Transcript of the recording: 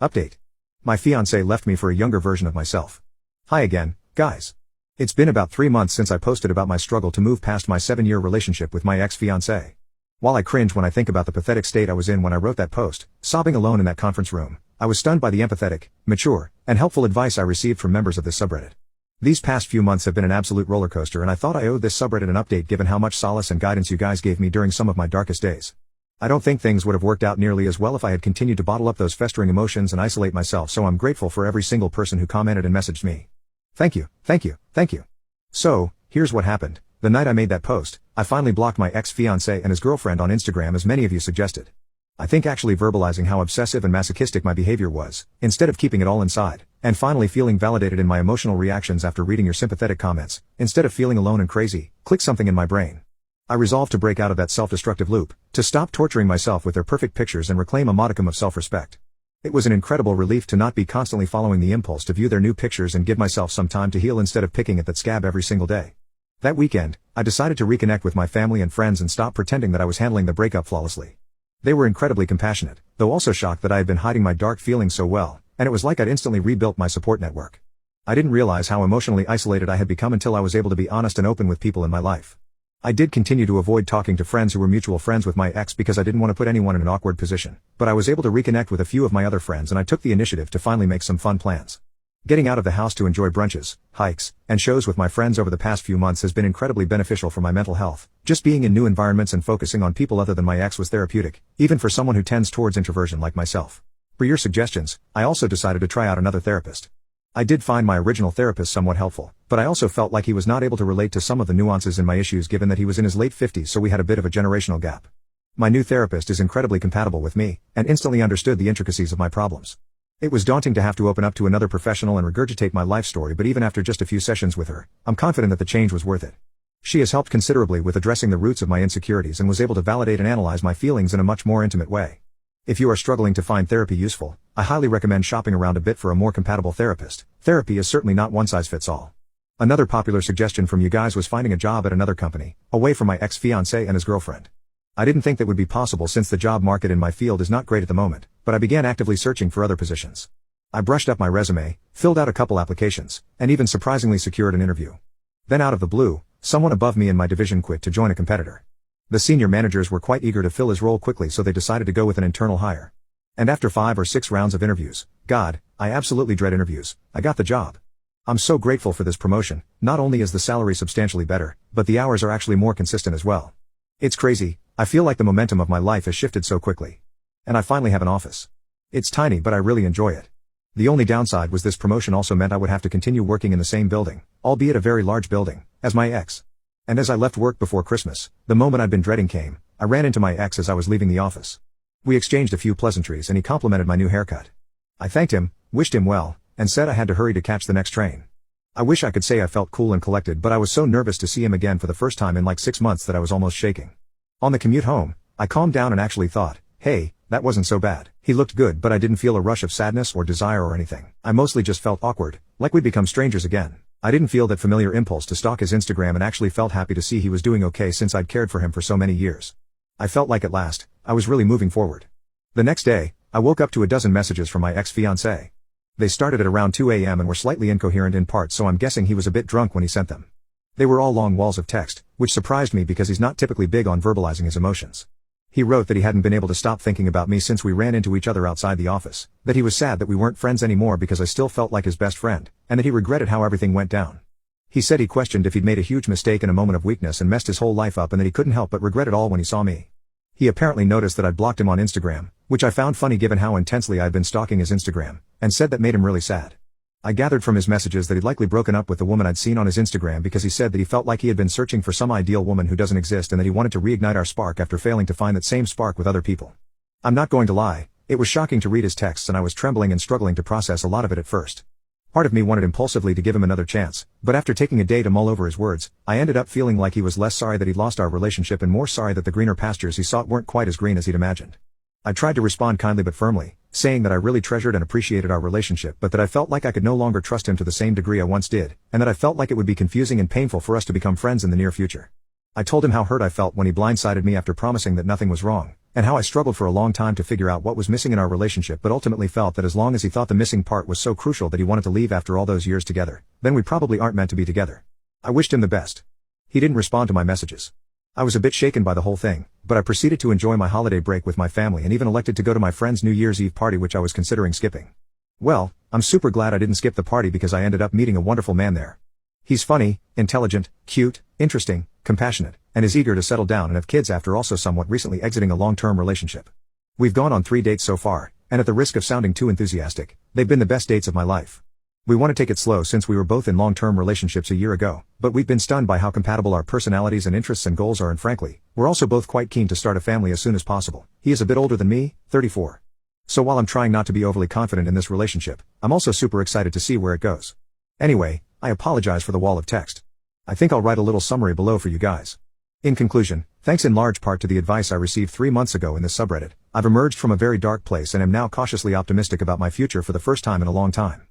Update. My fiance left me for a younger version of myself. Hi again, guys. It's been about 3 months since I posted about my struggle to move past my 7-year relationship with my ex-fiance. While I cringe when I think about the pathetic state I was in when I wrote that post, sobbing alone in that conference room, I was stunned by the empathetic, mature, and helpful advice I received from members of this subreddit. These past few months have been an absolute rollercoaster, and I thought I owed this subreddit an update given how much solace and guidance you guys gave me during some of my darkest days. I don't think things would have worked out nearly as well if I had continued to bottle up those festering emotions and isolate myself, so I'm grateful for every single person who commented and messaged me. Thank you, thank you, thank you. So, here's what happened. The night I made that post, I finally blocked my ex-fiance and his girlfriend on Instagram, as many of you suggested. I think actually verbalizing how obsessive and masochistic my behavior was, instead of keeping it all inside, and finally feeling validated in my emotional reactions after reading your sympathetic comments, instead of feeling alone and crazy, clicked something in my brain. I resolved to break out of that self-destructive loop, to stop torturing myself with their perfect pictures and reclaim a modicum of self-respect. It was an incredible relief to not be constantly following the impulse to view their new pictures and give myself some time to heal instead of picking at that scab every single day. That weekend, I decided to reconnect with my family and friends and stop pretending that I was handling the breakup flawlessly. They were incredibly compassionate, though also shocked that I had been hiding my dark feelings so well, and it was like I'd instantly rebuilt my support network. I didn't realize how emotionally isolated I had become until I was able to be honest and open with people in my life. I did continue to avoid talking to friends who were mutual friends with my ex because I didn't want to put anyone in an awkward position, but I was able to reconnect with a few of my other friends, and I took the initiative to finally make some fun plans. Getting out of the house to enjoy brunches, hikes, and shows with my friends over the past few months has been incredibly beneficial for my mental health. Just being in new environments and focusing on people other than my ex was therapeutic, even for someone who tends towards introversion like myself. For your suggestions, I also decided to try out another therapist. I did find my original therapist somewhat helpful, but I also felt like he was not able to relate to some of the nuances in my issues given that he was in his late 50s, so we had a bit of a generational gap. My new therapist is incredibly compatible with me, and instantly understood the intricacies of my problems. It was daunting to have to open up to another professional and regurgitate my life story, but even after just a few sessions with her, I'm confident that the change was worth it. She has helped considerably with addressing the roots of my insecurities and was able to validate and analyze my feelings in a much more intimate way. If you are struggling to find therapy useful, I highly recommend shopping around a bit for a more compatible therapist. Therapy is certainly not one size fits all. Another popular suggestion from you guys was finding a job at another company, away from my ex-fiance and his girlfriend. I didn't think that would be possible since the job market in my field is not great at the moment, but I began actively searching for other positions. I brushed up my resume, filled out a couple applications, and even surprisingly secured an interview. Then out of the blue, someone above me in my division quit to join a competitor. The senior managers were quite eager to fill his role quickly, so they decided to go with an internal hire. And after 5 or 6 rounds of interviews, God, I absolutely dread interviews, I got the job. I'm so grateful for this promotion. Not only is the salary substantially better, but the hours are actually more consistent as well. It's crazy, I feel like the momentum of my life has shifted so quickly. And I finally have an office. It's tiny, but I really enjoy it. The only downside was this promotion also meant I would have to continue working in the same building, albeit a very large building, as my ex. And as I left work before Christmas, the moment I'd been dreading came. I ran into my ex as I was leaving the office. We exchanged a few pleasantries and he complimented my new haircut. I thanked him, wished him well, and said I had to hurry to catch the next train. I wish I could say I felt cool and collected, but I was so nervous to see him again for the first time in like 6 months that I was almost shaking. On the commute home, I calmed down and actually thought, hey, that wasn't so bad. He looked good, but I didn't feel a rush of sadness or desire or anything. I mostly just felt awkward, like we'd become strangers again. I didn't feel that familiar impulse to stalk his Instagram and actually felt happy to see he was doing okay since I'd cared for him for so many years. I felt like at last, I was really moving forward. The next day, I woke up to a dozen messages from my ex-fiancé. They started at around 2 a.m. and were slightly incoherent in parts, so I'm guessing he was a bit drunk when he sent them. They were all long walls of text, which surprised me because he's not typically big on verbalizing his emotions. He wrote that he hadn't been able to stop thinking about me since we ran into each other outside the office, that he was sad that we weren't friends anymore because I still felt like his best friend, and that he regretted how everything went down. He said he questioned if he'd made a huge mistake in a moment of weakness and messed his whole life up, and that he couldn't help but regret it all when he saw me. He apparently noticed that I'd blocked him on Instagram, which I found funny given how intensely I'd been stalking his Instagram, and said that made him really sad. I gathered from his messages that he'd likely broken up with the woman I'd seen on his Instagram because he said that he felt like he had been searching for some ideal woman who doesn't exist and that he wanted to reignite our spark after failing to find that same spark with other people. I'm not going to lie, it was shocking to read his texts and I was trembling and struggling to process a lot of it at first. Part of me wanted impulsively to give him another chance, but after taking a day to mull over his words, I ended up feeling like he was less sorry that he'd lost our relationship and more sorry that the greener pastures he sought weren't quite as green as he'd imagined. I tried to respond kindly but firmly, saying that I really treasured and appreciated our relationship, but that I felt like I could no longer trust him to the same degree I once did, and that I felt like it would be confusing and painful for us to become friends in the near future. I told him how hurt I felt when he blindsided me after promising that nothing was wrong, And how I struggled for a long time to figure out what was missing in our relationship, but ultimately felt that as long as he thought the missing part was so crucial that he wanted to leave after all those years together, then we probably aren't meant to be together. I wished him the best. He didn't respond to my messages. I was a bit shaken by the whole thing, but I proceeded to enjoy my holiday break with my family and even elected to go to my friend's New Year's Eve party, which I was considering skipping. Well, I'm super glad I didn't skip the party because I ended up meeting a wonderful man there. He's funny, intelligent, cute, interesting, compassionate, and is eager to settle down and have kids after also somewhat recently exiting a long-term relationship. We've gone on 3 dates so far, and at the risk of sounding too enthusiastic, they've been the best dates of my life. We want to take it slow since we were both in long-term relationships a year ago, but we've been stunned by how compatible our personalities and interests and goals are, and frankly, we're also both quite keen to start a family as soon as possible. He is a bit older than me, 34. So while I'm trying not to be overly confident in this relationship, I'm also super excited to see where it goes. Anyway, I apologize for the wall of text. I think I'll write a little summary below for you guys. In conclusion, thanks in large part to the advice I received 3 months ago in this subreddit, I've emerged from a very dark place and am now cautiously optimistic about my future for the first time in a long time.